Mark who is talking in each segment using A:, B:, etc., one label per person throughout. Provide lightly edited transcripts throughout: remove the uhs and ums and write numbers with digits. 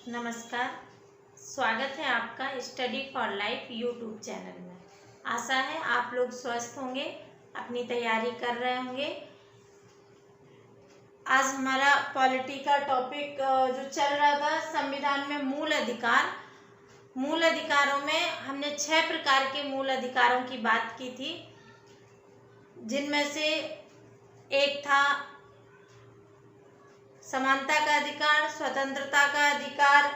A: नमस्कार। स्वागत है आपका study for life YouTube channel में। आशा है आप लोग स्वस्थ होंगे, अपनी तैयारी कर रहे होंगे। आज हमारा पॉलिटी का टॉपिक जो चल रहा था, संविधान में मूल अधिकार। मूल अधिकारों में हमने 6 प्रकार के मूल अधिकारों की बात की थी, जिनमें से एक था समानता का अधिकार, स्वतंत्रता का अधिकार,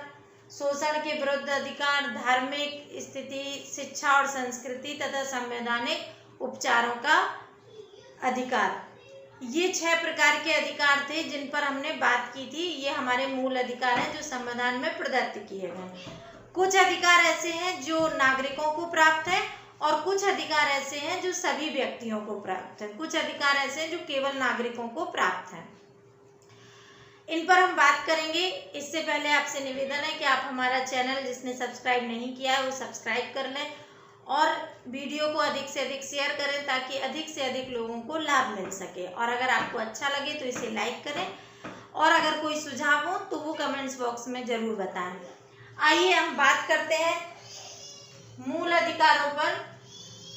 A: शोषण के विरुद्ध अधिकार, धार्मिक स्थिति, शिक्षा और संस्कृति तथा संवैधानिक उपचारों का अधिकार। ये 6 प्रकार के अधिकार थे जिन पर हमने बात की थी। ये हमारे मूल अधिकार हैं जो संविधान में प्रदत्त किए गए। कुछ अधिकार ऐसे हैं जो नागरिकों को प्राप्त है और कुछ अधिकार ऐसे हैं जो सभी व्यक्तियों को प्राप्त है। कुछ अधिकार ऐसे हैं जो केवल नागरिकों को प्राप्त हैं। इन पर हम बात करेंगे। इससे पहले आपसे निवेदन है कि आप हमारा चैनल जिसने सब्सक्राइब नहीं किया है वो सब्सक्राइब कर लें और वीडियो को अधिक से अधिक शेयर करें ताकि अधिक से अधिक लोगों को लाभ मिल सके। और अगर आपको अच्छा लगे तो इसे लाइक करें और अगर कोई सुझाव हो तो वो कमेंट्स बॉक्स में ज़रूर बताएं। आइए हम बात करते हैं मूल अधिकारों पर।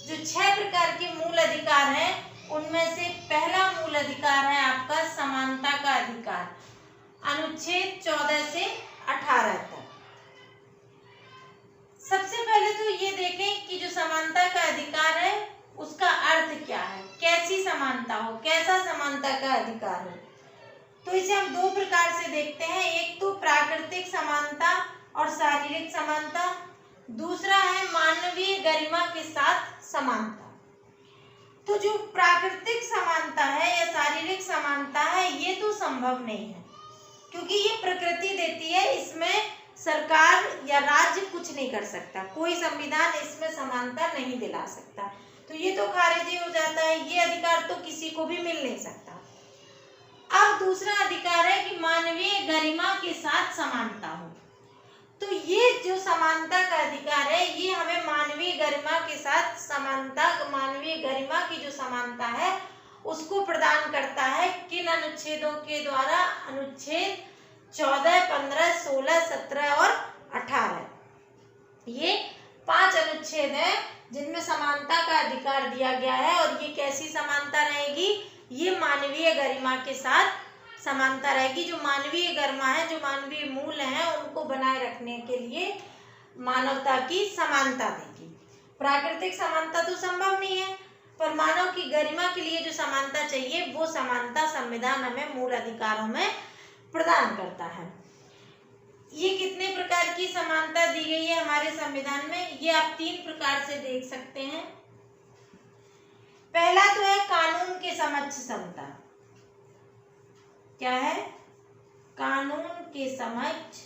A: जो 6 प्रकार के मूल अधिकार हैं उनमें से पहला मूल अधिकार है आपका समानता का अधिकार, अनुच्छेद 14 से 18 तक। सबसे पहले तो ये देखें कि जो समानता का अधिकार है उसका अर्थ क्या है, कैसी समानता हो, कैसा समानता का अधिकार हो। तो इसे हम 2 प्रकार से देखते हैं। एक तो प्राकृतिक समानता और शारीरिक समानता, दूसरा है मानवीय गरिमा के साथ समानता। तो जो प्राकृतिक समानता है या शारीरिक समानता है ये तो संभव नहीं है, क्योंकि ये प्रकृति देती है, इसमें सरकार या राज्य कुछ नहीं कर सकता। कोई संविधान इसमें समानता नहीं दिला सकता, तो ये तो खारिज हो जाता है। ये अधिकार तो किसी को भी मिल नहीं सकता। अब दूसरा अधिकार है कि मानवीय गरिमा के साथ समानता हो। तो ये जो समानता का अधिकार है ये हमें मानवीय गरिमा के साथ समानता, मानवीय गरिमा की जो समानता है उसको प्रदान करता है। किन अनुच्छेदों के द्वारा? अनुच्छेद 14, 15, 16, 17 और 18। ये 5 अनुच्छेद हैं जिनमें समानता का अधिकार दिया गया है। और ये कैसी समानता रहेगी? ये मानवीय गरिमा के साथ समानता रहेगी। जो मानवीय गरिमा है, जो मानवीय मूल्य हैं, उनको बनाए रखने के लिए मानवता की समानता देगी। प्राकृतिक समानता तो संभव नहीं है, पर मानव की गरिमा के लिए जो समानता चाहिए वो समानता संविधान हमें मूल अधिकारों में प्रदान करता है। ये कितने प्रकार की समानता दी गई है हमारे संविधान में, ये आप 3 प्रकार से देख सकते हैं। पहला तो है कानून के समक्ष समता। क्या है? कानून के समक्ष,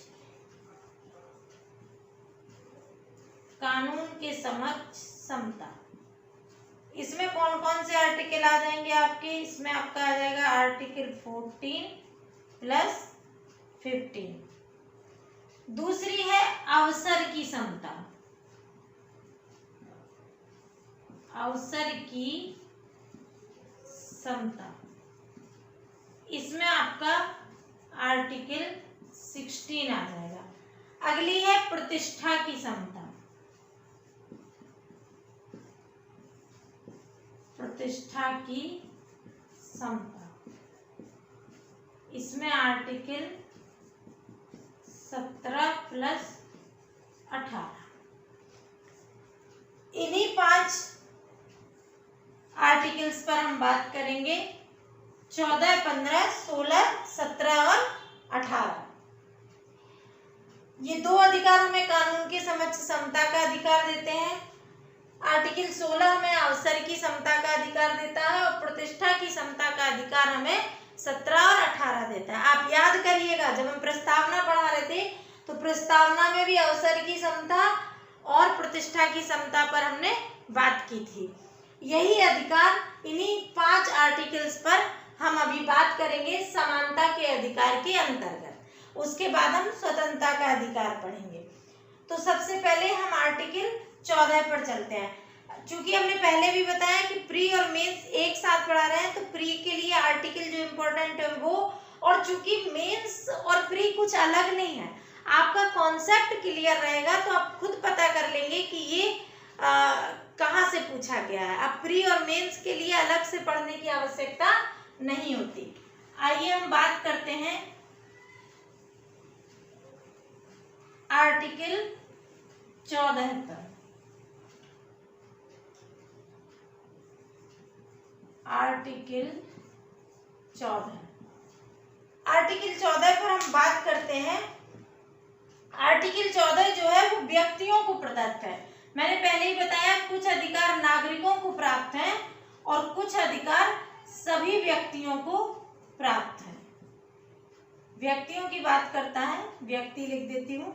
A: कानून के समक्ष समता। इसमें कौन कौन से आर्टिकल आ जाएंगे आपके? इसमें आपका आ जाएगा आर्टिकल 14 प्लस 15। दूसरी है अवसर की समता। अवसर की समता, इसमें आपका आर्टिकल 16 आ जाएगा। अगली है प्रतिष्ठा की समता। प्रतिष्ठा की समता, इसमें आर्टिकल 17 प्लस 18। इन्हीं 5 आर्टिकल्स पर हम बात करेंगे। 14, 15, 16, 17 और 18। ये 2 अधिकार हमें कानून के समक्ष समता का अधिकार देते हैं। आर्टिकल 16 हमें अवसर की समता का अधिकार देता है और प्रतिष्ठा की समता का अधिकार हमें 17 और 18 देता है। आप याद करिएगा, जब हम प्रस्तावना पढ़ा रहे थे तो प्रस्तावना में भी अवसर की समता और प्रतिष्ठा की समता पर हमने बात की थी। यही अधिकार, इन्हीं 5 आर्टिकल्स पर हम अभी बात करेंगे समानता के अधिकार के अंतर्गत। उसके बाद हम स्वतंत्रता का अधिकार पढ़ेंगे। तो सबसे पहले हम आर्टिकल 14 पर चलते हैं। चूंकि हमने पहले भी बताया कि प्री और मेंस एक साथ पढ़ा रहे हैं, तो प्री के लिए आर्टिकल जो इम्पोर्टेंट है वो, और चूंकि मेंस और प्री कुछ अलग नहीं है, आपका कॉन्सेप्ट क्लियर रहेगा तो आप खुद पता कर लेंगे कि ये कहाँ से पूछा गया है। अब प्री और मेंस के लिए अलग से पढ़ने की आवश्यकता नहीं होती। आइए हम बात करते हैं आर्टिकल 14 पर। आर्टिकल 14 पर हम बात करते हैं। आर्टिकल 14 जो है वो व्यक्तियों को प्रदत्त है। मैंने पहले ही बताया कुछ अधिकार नागरिकों को प्राप्त हैं और कुछ अधिकार सभी व्यक्तियों को प्राप्त है। व्यक्तियों की बात करता है, व्यक्ति लिख देती हूँ।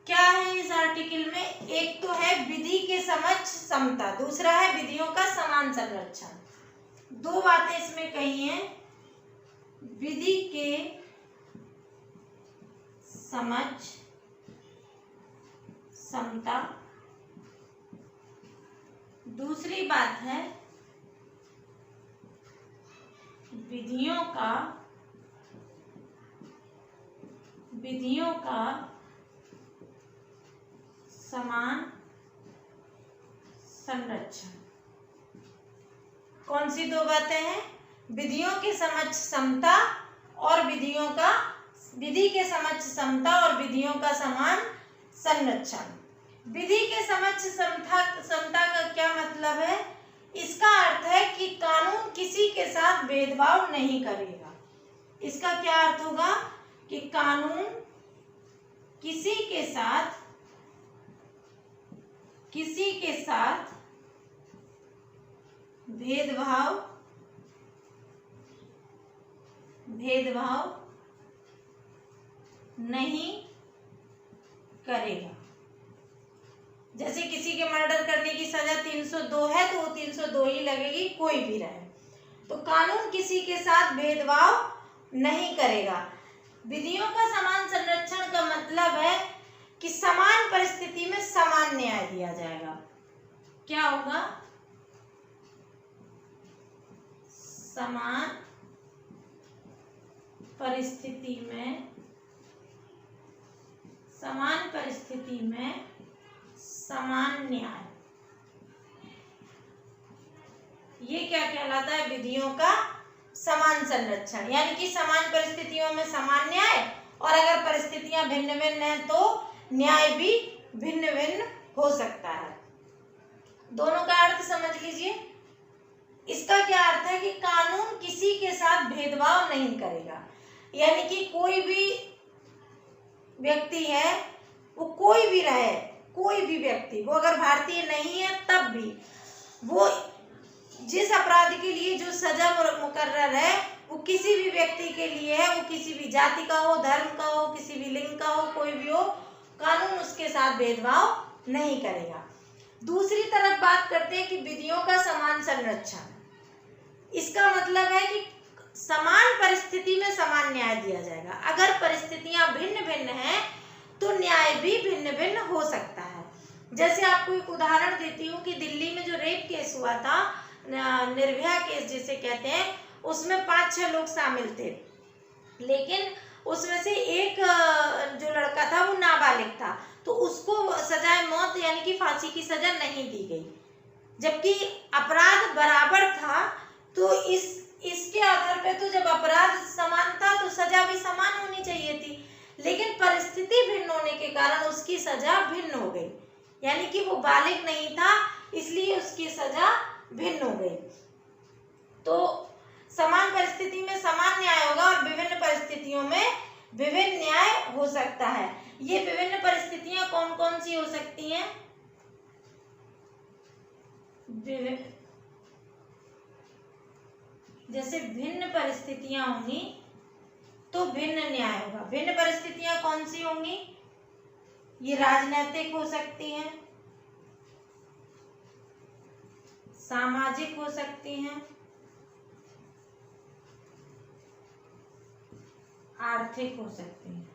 A: क्या है इस आर्टिकल में? एक तो है विधि के समक्ष समता, दूसरा है विधियों का समान संरक्षण। दो बातें इसमें कही हैं, विधि के समक्ष समता, दूसरी बात है विधियों का समान संरक्षण। कौन सी दो बातें हैं? विधियों के समक्ष समता और विधि के समक्ष समता और विधियों का समान संरक्षण। विधि के समक्ष समता का क्या मतलब है? इसका अर्थ है कि कानून किसी के साथ भेदभाव नहीं करेगा। इसका क्या अर्थ होगा कि कानून किसी के साथ भेदभाव नहीं करेगा। जैसे किसी के मर्डर करने की सजा 302 है तो वो 302 ही लगेगी, कोई भी रहे। तो कानून किसी के साथ भेदभाव नहीं करेगा। विधियों का समान संरक्षण का मतलब है कि समान परिस्थिति में समान न्याय दिया जाएगा। क्या होगा? समान परिस्थिति में समान न्याय, ये क्या कहलाता है? विधियों का समान संरक्षण। यानी कि समान परिस्थितियों में समान न्याय, और अगर परिस्थितियां भिन्न भिन्न हैं तो न्याय भी भिन्न भिन्न हो सकता है। दोनों का अर्थ समझ लीजिए। इसका क्या अर्थ है कि कानून किसी के साथ भेदभाव नहीं करेगा। यानी कि कोई भी व्यक्ति है, वो कोई भी रहे, कोई भी व्यक्ति, वो अगर भारतीय नहीं है तब भी वो जिस अपराध के लिए जो सजा मुकर्रर है वो किसी भी व्यक्ति के लिए है, वो किसी भी जाति का हो, धर्म का हो, किसी भी लिंग का हो, कोई भी हो, कानून उसके साथ भेदभाव नहीं करेगा। दूसरी तरफ बात करते हैं कि विधियों का समान संरक्षण। इसका मतलब है कि समान परिस्थिति में समान न्याय दिया जाएगा। अगर परिस्थितियां भिन्न भिन्न हैं तो न्याय भी भिन्न भिन्न हो सकता है। जैसे आपको एक उदाहरण देती हूँ कि दिल्ली में जो रेप केस हुआ था, निर्भया केस जिसे कहते हैं, उसमें 5-6 लोग शामिल थे, लेकिन उसमें से एक जो लड़का था वो नाबालिग था, तो उसको सजाए मौत यानी कि फांसी की सजा नहीं दी गई। जबकि अपराध बराबर था, तो इसके आधार पे तो जब अपराध समान था तो सजा भी समान होनी चाहिए थी, लेकिन परिस्थिति भिन्न होने के कारण उसकी सजा भिन्न हो गई। यानी कि वो बालिग नहीं था, इसलिए उसकी सजा भिन्न हो गई। तो समान परिस्थिति में समान न्याय होगा और विभिन्न परिस्थितियों में विभिन्न न्याय हो सकता है। ये विभिन्न परिस्थितियां कौन कौन सी हो सकती हैं? जैसे भिन्न परिस्थितियां होंगी तो भिन्न न्याय होगा। भिन्न परिस्थितियां कौन सी होंगी? ये राजनीतिक हो सकती हैं, सामाजिक हो सकती हैं, आर्थिक हो सकती हैं।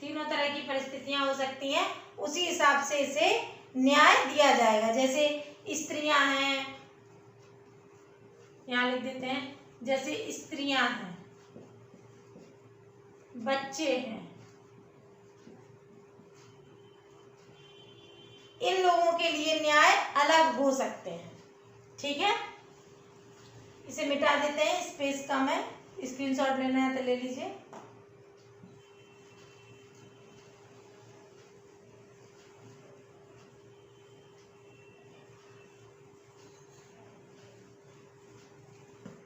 A: तीनों तरह की परिस्थितियां हो सकती हैं, उसी हिसाब से इसे न्याय दिया जाएगा। जैसे स्त्रियां हैं, यहाँ लिख देते हैं, जैसे स्त्रियां हैं बच्चे हैं, इन लोगों के लिए न्याय अलग हो सकते हैं। ठीक है, इसे मिटा देते हैं, स्पेस कम है, स्क्रीनशॉट लेना है तो ले लीजिए।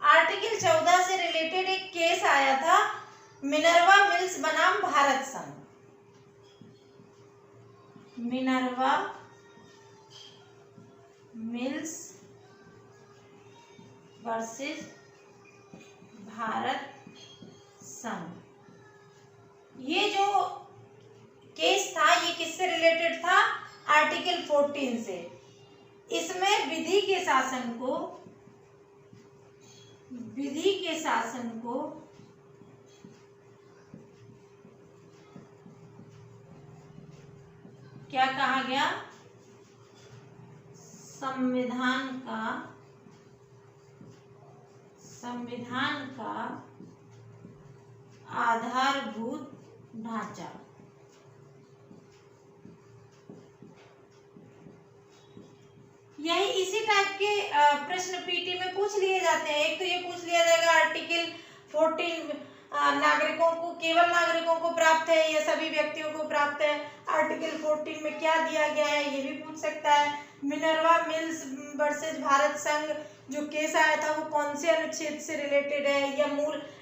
A: आर्टिकल 14 से रिलेटेड एक केस आया था, मिनर्वा मिल्स बनाम भारत संघ। मिनर्वा मिल्स वर्सेस भारत संघ। ये जो केस था ये किससे रिलेटेड था? आर्टिकल 14 से। इसमें विधि के शासन को क्या कहा गया? संविधान का आधारभूत ढांचा। यही इसी टाइप के प्रश्न पीटी में पूछ लिए जाते हैं। एक तो ये पूछ लिया जाएगा आर्टिकल 14 नागरिकों को, केवल नागरिकों को प्राप्त है या सभी व्यक्तियों को प्राप्त है? आर्टिकल 14 में क्या दिया गया है, ये भी पूछ सकता है। मिनर्वा मिल्स वर्सेस भारत संघ जो केस आया था वो कौन से अनुच्छेद से रिलेटेड है,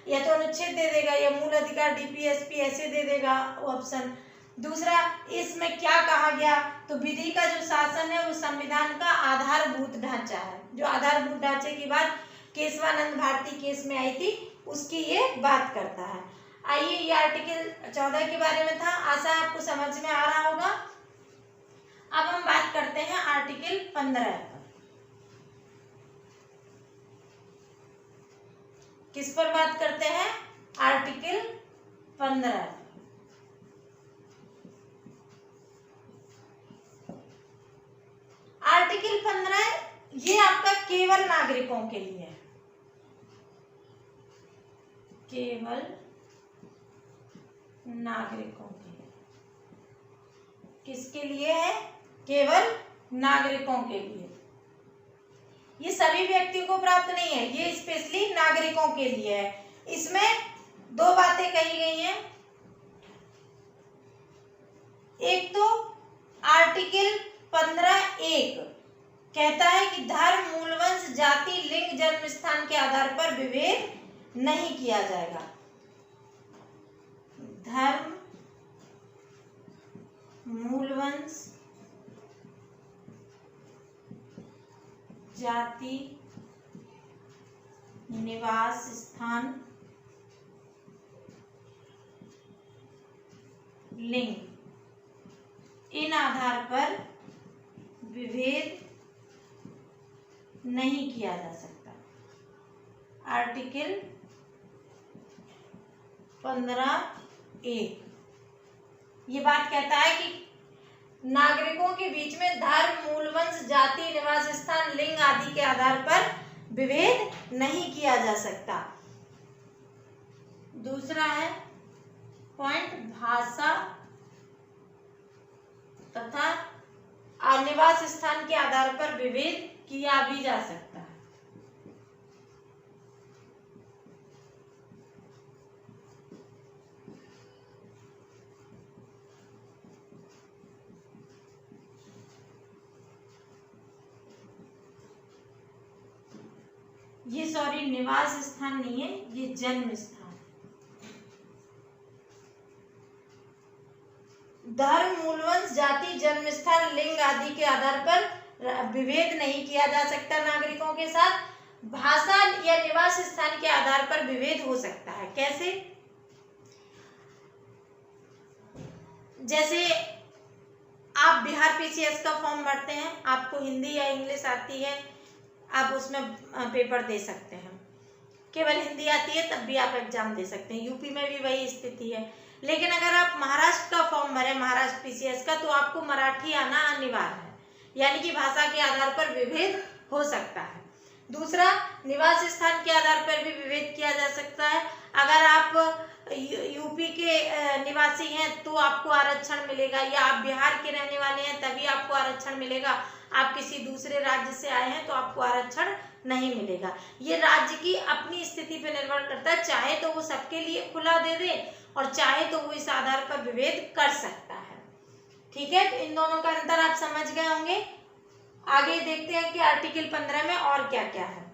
A: या तो अनुच्छेद दे देगा या मूल अधिकार डीपीएसपी ऐसे दे देगा ऑप्शन। दूसरा, इसमें क्या कहा गया? तो विधि का जो शासन है वो संविधान का आधारभूत ढांचा है। जो आधारभूत ढांचे की बात केशवानंद भारती केस में आई थी उसकी ये बात करता है। आइए, ये आर्टिकल 14 के बारे में था, आशा आपको समझ में आ रहा होगा। अब हम बात करते हैं आर्टिकल 15 पर। किस पर बात करते हैं? आर्टिकल 15। आर्टिकल 15 ये आपका केवल नागरिकों के लिए है। केवल नागरिकों के लिए। किसके लिए है? केवल नागरिकों के लिए। ये सभी व्यक्तियों को प्राप्त नहीं है, ये स्पेशली नागरिकों के लिए है। इसमें दो बातें कही गई हैं। एक तो आर्टिकल 15(1) कहता है कि धर्म, मूलवंश, जाति, लिंग, जन्म स्थान के आधार पर विभेद नहीं किया जाएगा। धर्म, मूलवंश, जाति, निवास स्थान, लिंग, इन आधार पर विभेद नहीं किया जा सकता। आर्टिकल 15(1) ये बात कहता है कि नागरिकों के बीच में धर्म, मूलवंश, जाति, निवास स्थान, लिंग आदि के आधार पर विभेद नहीं किया जा सकता। दूसरा है पॉइंट, भाषा तथा निवास स्थान के आधार पर विभेद किया भी जा सकता है। ये सॉरी निवास स्थान नहीं है, ये जन्म स्थान। धर्म, मूलवंश, जाति, जन्म स्थान, लिंग आदि के आधार पर विभेद नहीं किया जा सकता नागरिकों के साथ। भाषा या निवास स्थान के आधार पर विभेद हो सकता है। कैसे? जैसे आप बिहार पीसीएस का फॉर्म भरते हैं, आपको हिंदी या इंग्लिश आती है, आप उसमें पेपर दे सकते हैं। केवल हिंदी आती है तब भी आप एग्जाम दे सकते हैं। यूपी में भी वही स्थिति है। लेकिन अगर आप महाराष्ट्र का फॉर्म भरें, महाराष्ट्र पीसीएस का, तो आपको मराठी आना अनिवार्य है, यानी कि भाषा के आधार पर विभेद हो सकता है। दूसरा, निवास स्थान के आधार पर भी विभेद किया जा सकता है। अगर आप यूपी के निवासी हैं तो आपको आरक्षण मिलेगा, या आप बिहार के रहने वाले हैं तभी आपको आरक्षण मिलेगा, आप किसी दूसरे राज्य से आए हैं तो आपको आरक्षण नहीं मिलेगा। ये राज्य की अपनी स्थिति पर निर्भर करता है, चाहे तो वो सबके लिए खुला दे दे और चाहे तो वो इस आधार पर विभेद कर सकता है। ठीक है, तो इन दोनों का अंतर आप समझ गए होंगे। आगे देखते हैं कि आर्टिकल 15 में और क्या क्या है।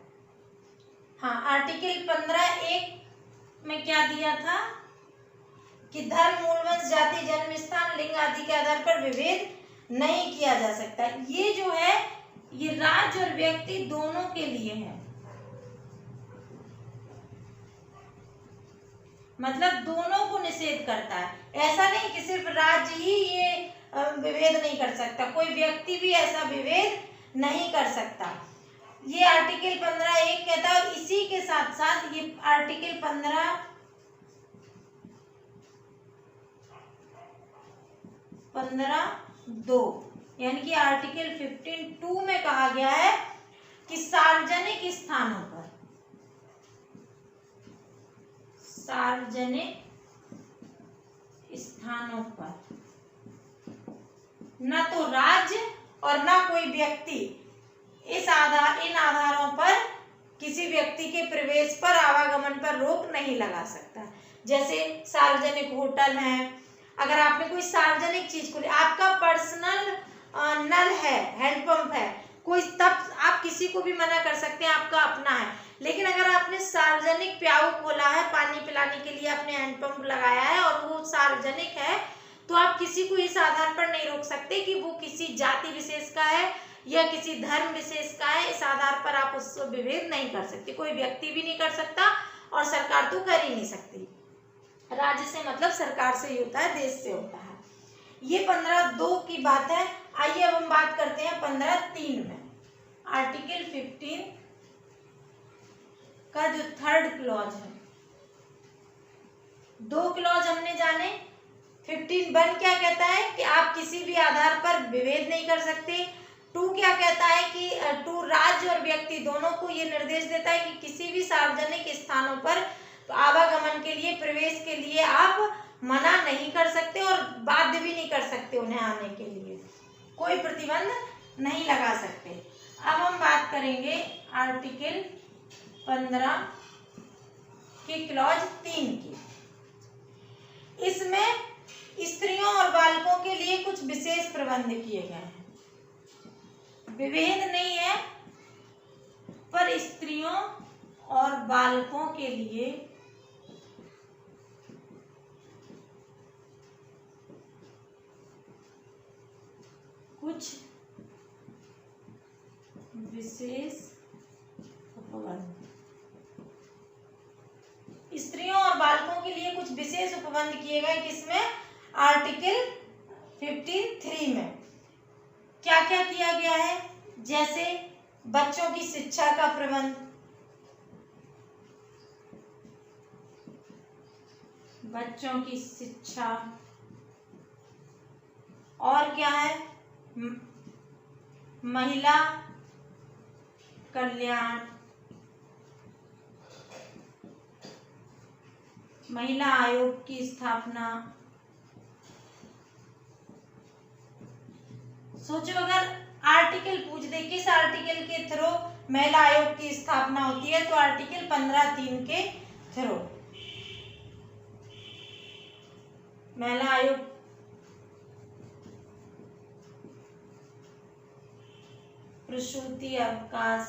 A: हाँ, आर्टिकल 15(1) में क्या दिया था कि धर्म, मूल वंश, जाति, जन्म स्थान, लिंग आदि के आधार पर विभेद नहीं किया जा सकता। ये जो है ये राज्य और व्यक्ति दोनों के लिए है, मतलब दोनों को निषेध करता है। ऐसा नहीं कि सिर्फ राज्य ही ये विभेद नहीं कर सकता, कोई व्यक्ति भी ऐसा विभेद नहीं कर सकता। ये आर्टिकल 15(1) कहता है। और इसी के साथ साथ ये आर्टिकल 15(2) यानी कि आर्टिकल 15(2) में कहा गया है कि सार्वजनिक स्थानों पर न तो राज्य और न कोई व्यक्ति इन आधारों पर किसी व्यक्ति के प्रवेश पर, आवागमन पर रोक नहीं लगा सकता। जैसे सार्वजनिक होटल है, अगर आपने कोई सार्वजनिक चीज खोली, आपका पर्सनल नल है, हैंडपंप है, कोई, तब आप किसी को भी मना कर सकते हैं, आपका अपना है। लेकिन अगर आपने सार्वजनिक प्याऊ खोला है, पानी पिलाने के लिए आपने हैंडपंप लगाया है और वो सार्वजनिक है, तो आप किसी को इस आधार पर नहीं रोक सकते कि वो किसी जाति विशेष का है या किसी धर्म विशेष का है। इस आधार पर आप उसको विभेद नहीं कर सकते, कोई व्यक्ति भी नहीं कर सकता और सरकार तो कर ही नहीं सकती। राज्य से मतलब सरकार से ही होता है, देश से होता है। ये 15(2) की बात है। आइए अब हम बात करते हैं 15(3) में। आर्टिकल 15 का जो 3rd क्लॉज है, 2 क्लॉज हमने जाने। 15(1) क्या कहता है कि आप किसी भी आधार पर विभेद नहीं कर सकते। 2 क्या कहता है कि 2 राज्य और व्यक्ति दोनों को ये निर्देश देता है कि किसी भी सार्वजनिक स्थानों पर आवागमन के लिए, प्रवेश के लिए आप मना नहीं कर सकते और बाध्य भी नहीं कर सकते उन्हें आने के लिए, कोई प्रतिबंध नहीं लगा सकते। अब हम बात करेंगे आर्टिकल 15 की क्लॉज 3 की। इसमें स्त्रियों और बालकों के लिए कुछ विशेष प्रबंध किए गए हैं। विभेद नहीं है, पर स्त्रियों और बालकों के लिए कुछ विशेष उपबंध, स्त्रियों और बालकों के लिए कुछ विशेष उपबंध किए गए। किसमें? आर्टिकल 15(3) में क्या क्या किया गया है? जैसे बच्चों की शिक्षा का प्रबंध, बच्चों की शिक्षा, और क्या है? महिला कल्याण, महिला आयोग की स्थापना। सोचो अगर आर्टिकल पूछ दे किस आर्टिकल के थ्रू महिला आयोग की स्थापना होती है, तो आर्टिकल 15(3) के थ्रू महिला आयोग प्रसूति अवकाश,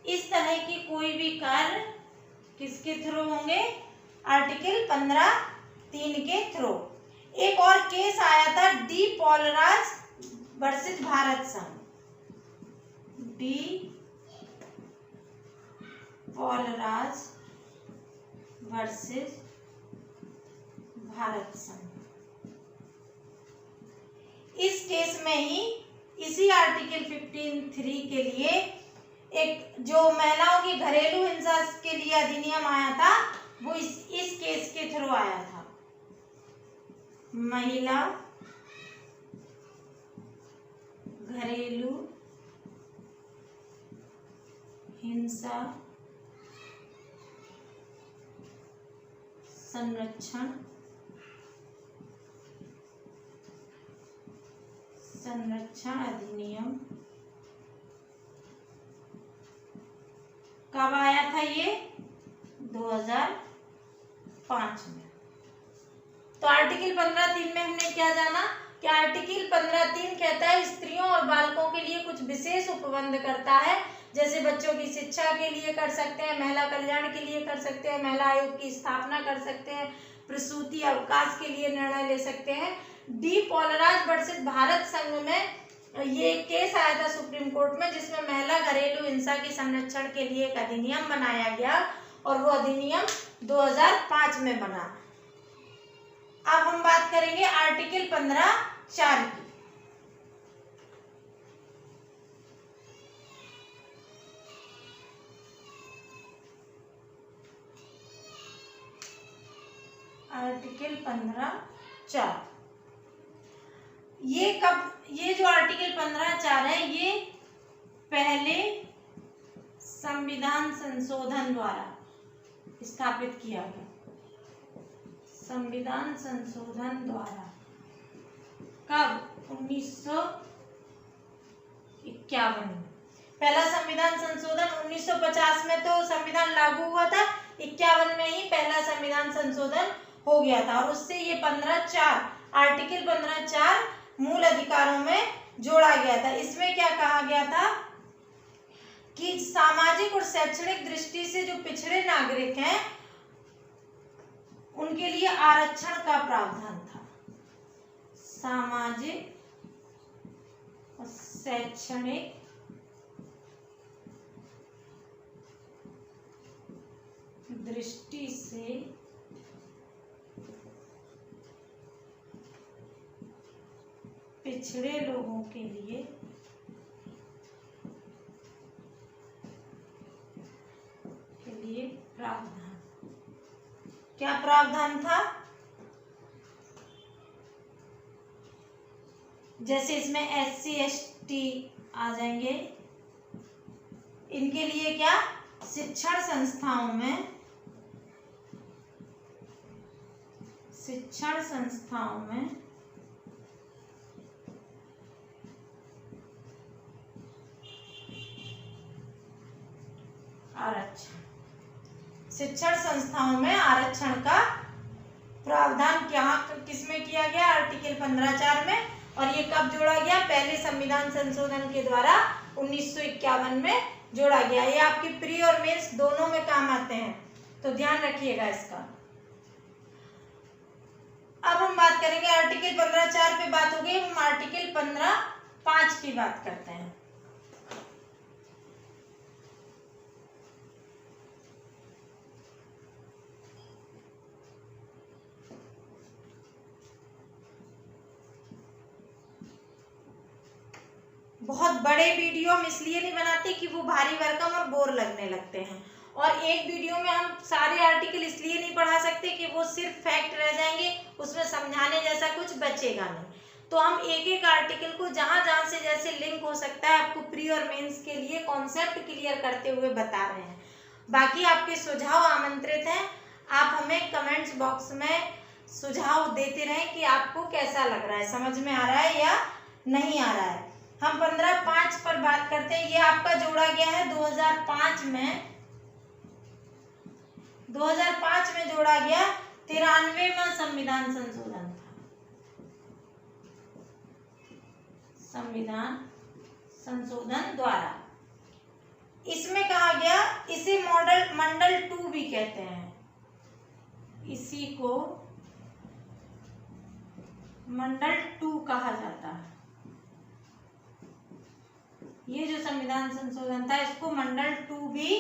A: इस तरह की कोई भी कार्य किसके थ्रू होंगे? आर्टिकल 15(3) के थ्रू। एक और केस आया था डी पॉलराज वर्सेस भारत संघ, डी पॉलराज वर्सेस भारत संघ। इस केस में ही इसी आर्टिकल 15(3) के लिए एक जो महिलाओं की घरेलू हिंसा के लिए अधिनियम आया था, वो इस केस के थ्रू आया था। महिला घरेलू हिंसा संरक्षण अधिनियम कब आया था? ये 2005 में। तो आर्टिकल 15(3) में हमने क्या जाना कि आर्टिकल 15(3) कहता है स्त्रियों और बालकों के लिए कुछ विशेष उपबंध करता है, जैसे बच्चों की शिक्षा के लिए कर सकते हैं, महिला कल्याण के लिए कर सकते हैं, महिला आयोग की स्थापना कर सकते हैं, प्रसूति अवकाश के लिए निर्णय ले सकते हैं। डी पॉलराज वर्सेस भारत संघ में ये केस आया था सुप्रीम कोर्ट में, जिसमें महिला घरेलू हिंसा के संरक्षण के लिए एक अधिनियम बनाया गया और वो अधिनियम 2005 में बना। अब हम बात करेंगे आर्टिकल 15(4) की। आर्टिकल 15(4) ये जो आर्टिकल 15(4) है ये पहले संविधान संशोधन द्वारा स्थापित किया गया। संविधान संशोधन द्वारा कब? 1951 में। पहला संविधान संशोधन 1950 में तो संविधान लागू हुआ था, 51 में ही पहला संविधान संशोधन हो गया था और उससे ये 15(4) आर्टिकल 15(4) मूल अधिकारों में जोड़ा गया था। इसमें क्या कहा गया था कि सामाजिक और शैक्षणिक दृष्टि से जो पिछड़े नागरिक हैं उनके लिए आरक्षण का प्रावधान था। सामाजिक और शैक्षणिक दृष्टि से पिछड़े लोगों के लिए प्रावधान। क्या प्रावधान था? जैसे इसमें SC ST आ जाएंगे, इनके लिए क्या शिक्षण संस्थाओं में आरक्षण, शिक्षण संस्थाओं में आरक्षण का प्रावधान किसमें किया गया? आर्टिकल 15(4) में। और ये कब जोड़ा गया? पहले संविधान संशोधन के द्वारा 1951 में जोड़ा गया। ये आपकी प्री और मेंस दोनों में काम आते हैं, तो ध्यान रखिएगा इसका। अब हम बात करेंगे आर्टिकल 15(4) पे बात हो गई, हम आर्टिकल 15(5) की बात करते हैं। बहुत बड़े वीडियो हम इसलिए नहीं बनाते कि वो भारी भरकम और बोर लगने लगते हैं, और एक वीडियो में हम सारे आर्टिकल इसलिए नहीं पढ़ा सकते कि वो सिर्फ फैक्ट रह जाएंगे, उसमें समझाने जैसा कुछ बचेगा नहीं। तो हम एक एक आर्टिकल को जहाँ जहाँ से जैसे लिंक हो सकता है आपको प्री और मेंस के लिए कॉन्सेप्ट क्लियर करते हुए बता रहे हैं। बाकी आपके सुझाव आमंत्रित हैं, आप हमें कमेंट्स बॉक्स में सुझाव देते रहें कि आपको कैसा लग रहा है, समझ में आ रहा है या नहीं आ रहा है। हम 15(5) पर बात करते हैं। ये आपका जोड़ा गया है 2005 में, 2005 में जोड़ा गया, 93वां संविधान संशोधन था। संविधान संशोधन द्वारा इसमें कहा गया, इसे मंडल 2 भी कहते हैं, इसी को मंडल 2 कहा जाता है। ये जो संविधान संशोधन था इसको मंडल 2 भी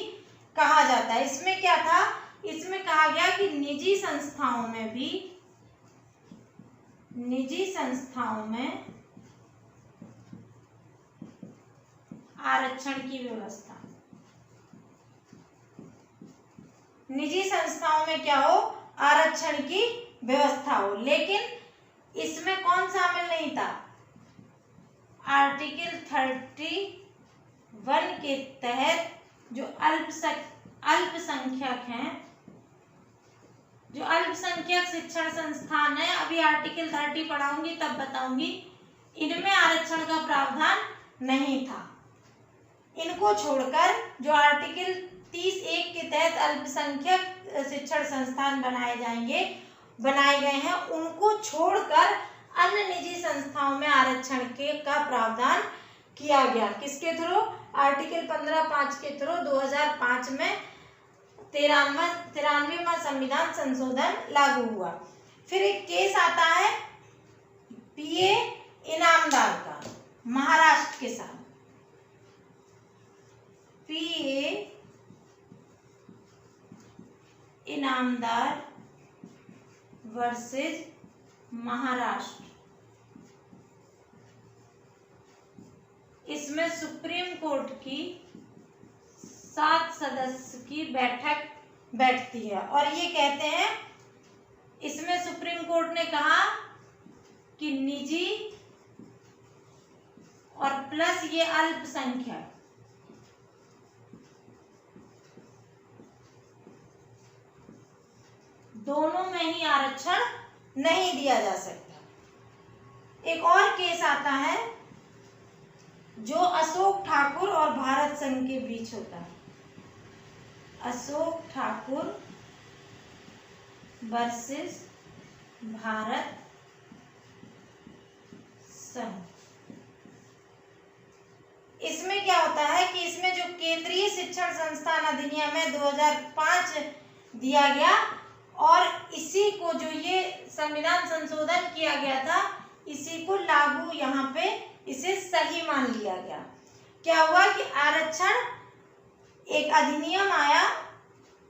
A: कहा जाता है। इसमें क्या था? इसमें कहा गया कि निजी संस्थाओं में आरक्षण की व्यवस्था, निजी संस्थाओं में क्या हो? आरक्षण की व्यवस्था हो। लेकिन इसमें कौन शामिल नहीं था? आर्टिकल 31 के तहत जो अल्पसंख्यक हैं जो अल्पसंख्यक शिक्षण संस्थान है, अभी आर्टिकल 30 पढ़ाऊंगी तब बताऊंगी, इनमें आरक्षण का प्रावधान नहीं था। इनको छोड़कर जो आर्टिकल 30(1) के तहत अल्पसंख्यक शिक्षण संस्थान बनाए गए हैं, उनको छोड़कर अन्य निजी संस्थाओं में आरक्षण का प्रावधान किया गया। किसके थ्रू? आर्टिकल 15(5) के थ्रू 2005 में 93वां संविधान संशोधन लागू हुआ। फिर एक केस आता है पीए इनामदार का, महाराष्ट्र के साथ। पीए इनामदार वर्सेस महाराष्ट्र। इसमें सुप्रीम कोर्ट की 7 सदस्य की बैठक बैठती है और ये कहते हैं, इसमें सुप्रीम कोर्ट ने कहा कि निजी और प्लस ये अल्पसंख्यक, दोनों में ही आरक्षण नहीं दिया जा सकता। एक और केस आता है जो अशोक ठाकुर और भारत संघ के बीच होता है। अशोक ठाकुर वर्सेस भारत संघ। इसमें क्या होता है कि इसमें जो केंद्रीय शिक्षण संस्थान अधिनियम है 2005 दिया गया और इसी को, जो ये संविधान संशोधन किया गया था, इसी को लागू यहाँ पे इसे सही मान लिया गया। क्या हुआ कि आरक्षण, एक अधिनियम आया,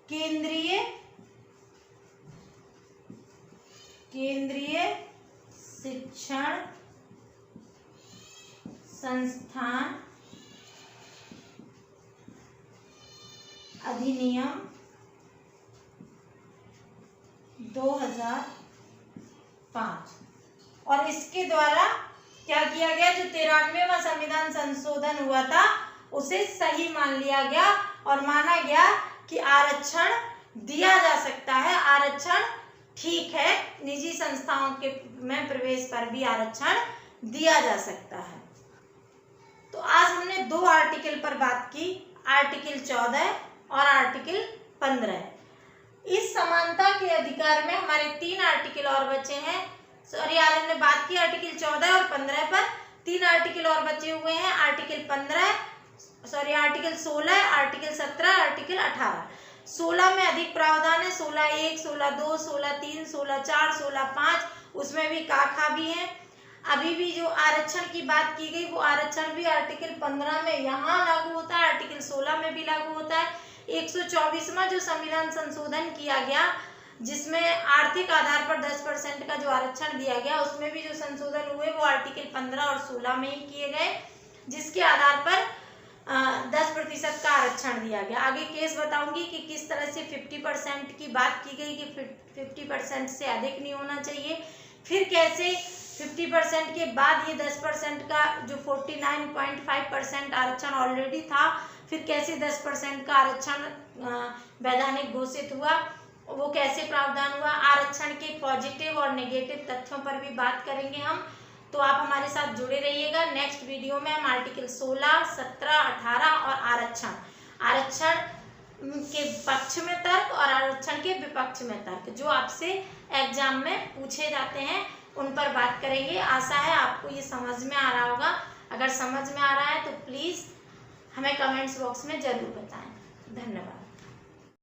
A: केंद्रीय शिक्षण संस्थान अधिनियम 2005, और इसके द्वारा क्या किया गया, जो 93वां संविधान संशोधन हुआ था उसे सही मान लिया गया और माना गया कि आरक्षण दिया जा सकता है, आरक्षण ठीक है, निजी संस्थाओं के में प्रवेश पर भी आरक्षण दिया जा सकता है। तो आज हमने 2 आर्टिकल पर बात की, आर्टिकल 14 और आर्टिकल 15। इस समानता के अधिकार में हमारे 3 आर्टिकल और बचे हैं। सॉरी, आज हमने बात की आर्टिकल 14 और 15 पर, 3 आर्टिकल और बचे हुए हैं। Article 16, article 17, article 18। 16 में अधिक प्रावधान है, 16(1), 16(2), 16(3), 16(4), 16(5), उसमें भी काखा भी है। अभी भी जो आरक्षण की बात की गई वो आरक्षण भी आर्टिकल 15 में यहाँ लागू होता है, आर्टिकल 16 में भी लागू होता है। 124वां जो संविधान संशोधन किया गया, जिसमें आर्थिक आधार पर 10% का जो आरक्षण दिया गया, उसमें भी जो संशोधन हुए वो आर्टिकल 15 और 16 में ही किए गए, जिसके आधार पर 10% का आरक्षण दिया गया। आगे केस बताऊंगी कि किस तरह से 50% की बात की गई कि 50% से अधिक नहीं होना चाहिए, फिर कैसे 50% के बाद ये 10% का जो 49.5% आरक्षण ऑलरेडी था, फिर कैसे 10% का आरक्षण वैधानिक घोषित हुआ, वो कैसे प्रावधान हुआ। आरक्षण के पॉजिटिव और नेगेटिव तथ्यों पर भी बात करेंगे हम, तो आप हमारे साथ जुड़े रहिएगा। नेक्स्ट वीडियो में हम आर्टिकल 16, 17, 18 और आरक्षण के पक्ष में तर्क और आरक्षण के विपक्ष में तर्क, जो आपसे एग्जाम में पूछे जाते हैं, उन पर बात करेंगे। आशा है आपको ये समझ में आ रहा होगा। अगर समझ में आ रहा है तो प्लीज़ हमें कमेंट्स बॉक्स में ज़रूर बताएं। धन्यवाद।